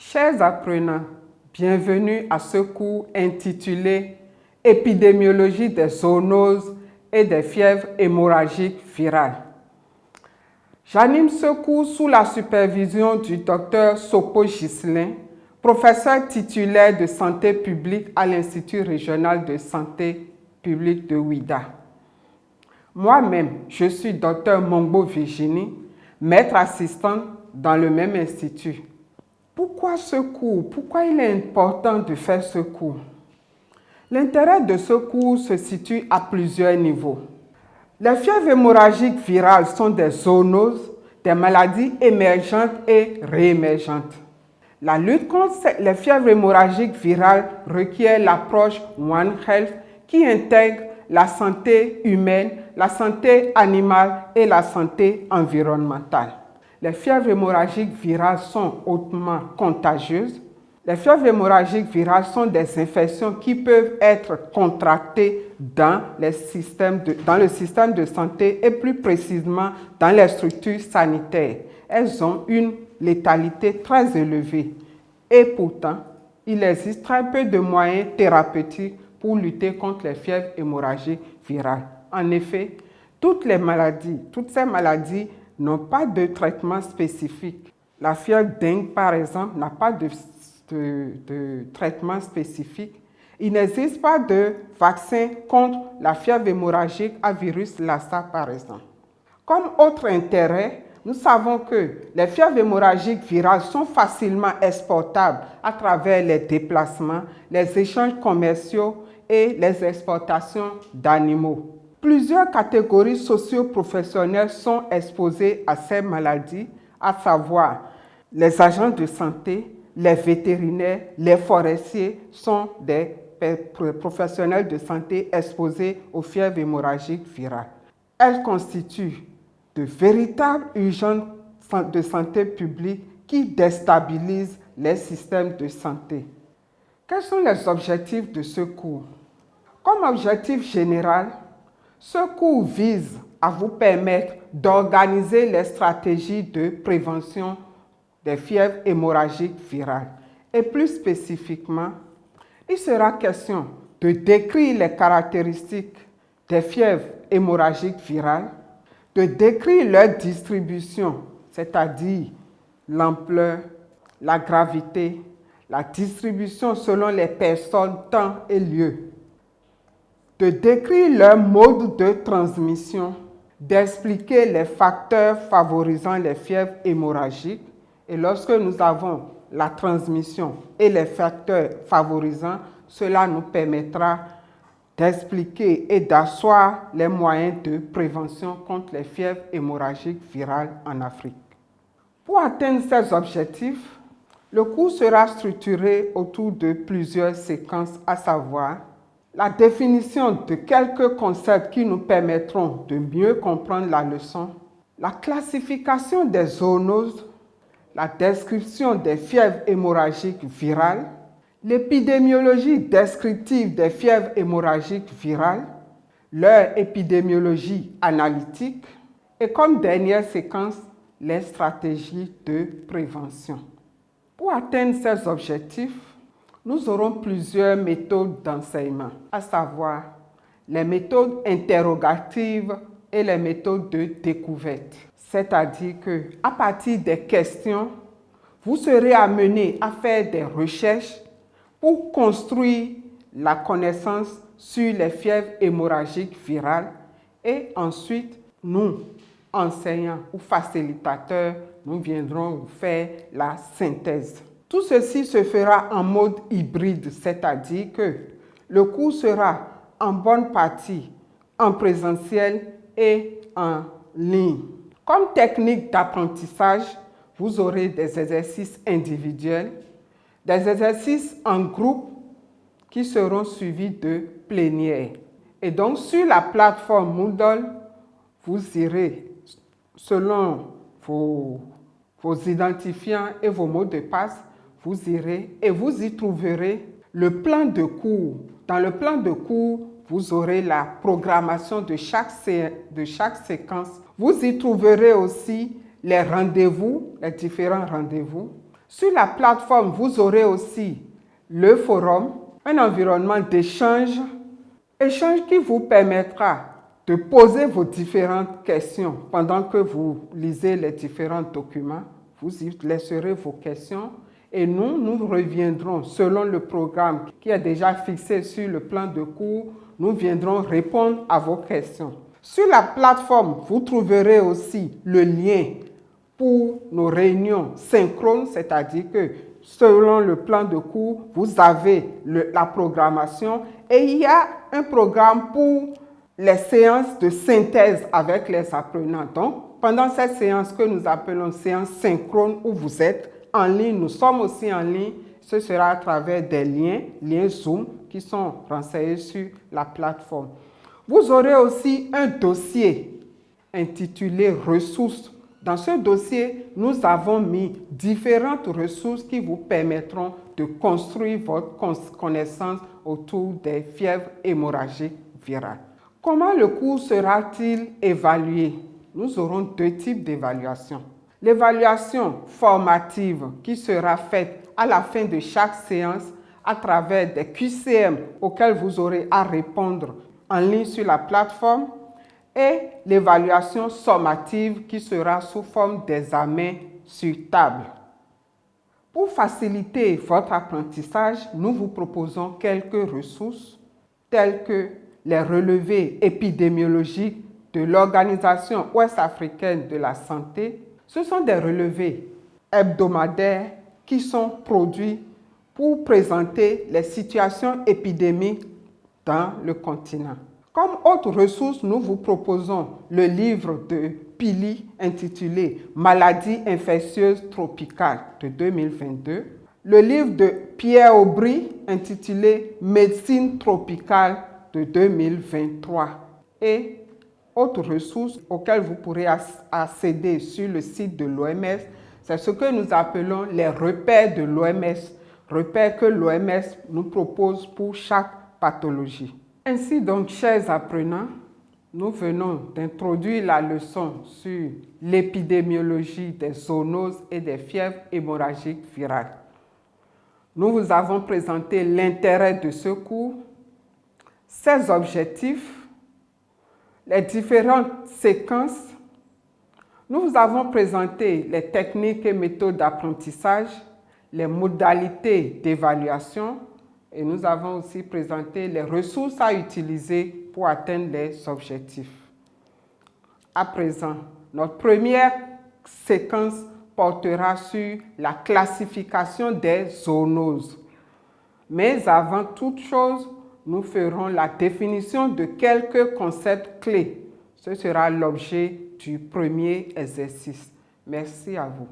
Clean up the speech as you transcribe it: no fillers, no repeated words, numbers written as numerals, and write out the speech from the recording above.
Chers apprenants, bienvenue à ce cours intitulé « Épidémiologie des zoonoses et des fièvres hémorragiques virales ». J'anime ce cours sous la supervision du Dr Sopo Ghislain, professeur titulaire de santé publique à l'Institut régional de santé publique de Ouidah. Moi-même, je suis Dr Mongbo Virginie, maître assistante dans le même institut. Pourquoi ce cours? Pourquoi il est important de faire ce cours? L'intérêt de ce cours se situe à plusieurs niveaux. Les fièvres hémorragiques virales sont des zoonoses, des maladies émergentes et réémergentes. La lutte contre les fièvres hémorragiques virales requiert l'approche One Health qui intègre la santé humaine, la santé animale et la santé environnementale. Les fièvres hémorragiques virales sont hautement contagieuses. Les fièvres hémorragiques virales sont des infections qui peuvent être contractées dans le système de santé et plus précisément dans les structures sanitaires. Elles ont une létalité très élevée et pourtant, il existe très peu de moyens thérapeutiques pour lutter contre les fièvres hémorragiques virales. En effet, toutes ces maladies n'ont pas de traitement spécifique. La fièvre dengue, par exemple, n'a pas de traitement spécifique. Il n'existe pas de vaccin contre la fièvre hémorragique à virus Lassa, par exemple. Comme autre intérêt, nous savons que les fièvres hémorragiques virales sont facilement exportables à travers les déplacements, les échanges commerciaux et les exportations d'animaux. Plusieurs catégories socio-professionnelles sont exposées à ces maladies, à savoir les agents de santé, les vétérinaires, les forestiers sont des professionnels de santé exposés aux fièvres hémorragiques virales. Elles constituent de véritables urgences de santé publique qui déstabilisent les systèmes de santé. Quels sont les objectifs de ce cours? Comme objectif général, ce cours vise à vous permettre d'organiser les stratégies de prévention des fièvres hémorragiques virales. Et plus spécifiquement, il sera question de décrire les caractéristiques des fièvres hémorragiques virales, de décrire leur distribution, c'est-à-dire l'ampleur, la gravité, la distribution selon les personnes, temps et lieu, de décrire leur mode de transmission, d'expliquer les facteurs favorisant les fièvres hémorragiques. Et lorsque nous avons la transmission et les facteurs favorisants, cela nous permettra d'expliquer et d'asseoir les moyens de prévention contre les fièvres hémorragiques virales en Afrique. Pour atteindre ces objectifs, le cours sera structuré autour de plusieurs séquences, à savoir la définition de quelques concepts qui nous permettront de mieux comprendre la leçon, la classification des zoonoses, la description des fièvres hémorragiques virales, l'épidémiologie descriptive des fièvres hémorragiques virales, leur épidémiologie analytique et comme dernière séquence, les stratégies de prévention. Pour atteindre ces objectifs, nous aurons plusieurs méthodes d'enseignement, à savoir les méthodes interrogatives et les méthodes de découverte. C'est-à-dire qu'à partir des questions, vous serez amené à faire des recherches pour construire la connaissance sur les fièvres hémorragiques virales et ensuite, nous, enseignants ou facilitateurs, nous viendrons vous faire la synthèse. Tout ceci se fera en mode hybride, c'est-à-dire que le cours sera en bonne partie en présentiel et en ligne. Comme technique d'apprentissage, vous aurez des exercices individuels, des exercices en groupe qui seront suivis de plénières. Et donc, sur la plateforme Moodle, vous irez, selon vos identifiants et vos mots de passe, vous irez et vous y trouverez le plan de cours. Dans le plan de cours, vous aurez la programmation de chaque séquence. Vous y trouverez aussi les rendez-vous, les différents rendez-vous. Sur la plateforme, vous aurez aussi le forum, un environnement d'échange, échange qui vous permettra de poser vos différentes questions pendant que vous lisez les différents documents. Vous y laisserez vos questions et nous reviendrons selon le programme qui est déjà fixé sur le plan de cours. Nous viendrons répondre à vos questions. Sur la plateforme, vous trouverez aussi le lien pour nos réunions synchrones, c'est-à-dire que selon le plan de cours, vous avez la programmation et il y a un programme pour les séances de synthèse avec les apprenants. Donc, pendant cette séance que nous appelons séance synchrone où vous êtes en ligne, nous sommes aussi en ligne, ce sera à travers des liens Zoom qui sont renseignés sur la plateforme. Vous aurez aussi un dossier intitulé ressources. Dans ce dossier, nous avons mis différentes ressources qui vous permettront de construire votre connaissance autour des fièvres hémorragiques virales. Comment le cours sera-t-il évalué? Nous aurons deux types d'évaluation. L'évaluation formative qui sera faite à la fin de chaque séance à travers des QCM auxquels vous aurez à répondre en ligne sur la plateforme et l'évaluation sommative qui sera sous forme d'examen sur table. Pour faciliter votre apprentissage, nous vous proposons quelques ressources telles que les relevés épidémiologiques de l'Organisation ouest-africaine de la santé. Ce sont des relevés hebdomadaires qui sont produits pour présenter les situations épidémiques dans le continent. Comme autre ressource, nous vous proposons le livre de Pili intitulé « Maladies infectieuses tropicales » de 2022, le livre de Pierre Aubry intitulé « Médecine tropicale » de 2023 et autres ressources auxquelles vous pourrez accéder sur le site de l'OMS, c'est ce que nous appelons les repères de l'OMS, repères que l'OMS nous propose pour chaque pathologie. Ainsi donc, chers apprenants, nous venons d'introduire la leçon sur l'épidémiologie des zoonoses et des fièvres hémorragiques virales. Nous vous avons présenté l'intérêt de ce cours, ses objectifs, les différentes séquences. Nous vous avons présenté les techniques et méthodes d'apprentissage, les modalités d'évaluation et nous avons aussi présenté les ressources à utiliser pour atteindre les objectifs. À présent, notre première séquence portera sur la classification des zoonoses. Mais avant toute chose, nous ferons la définition de quelques concepts clés. Ce sera l'objet du premier exercice. Merci à vous.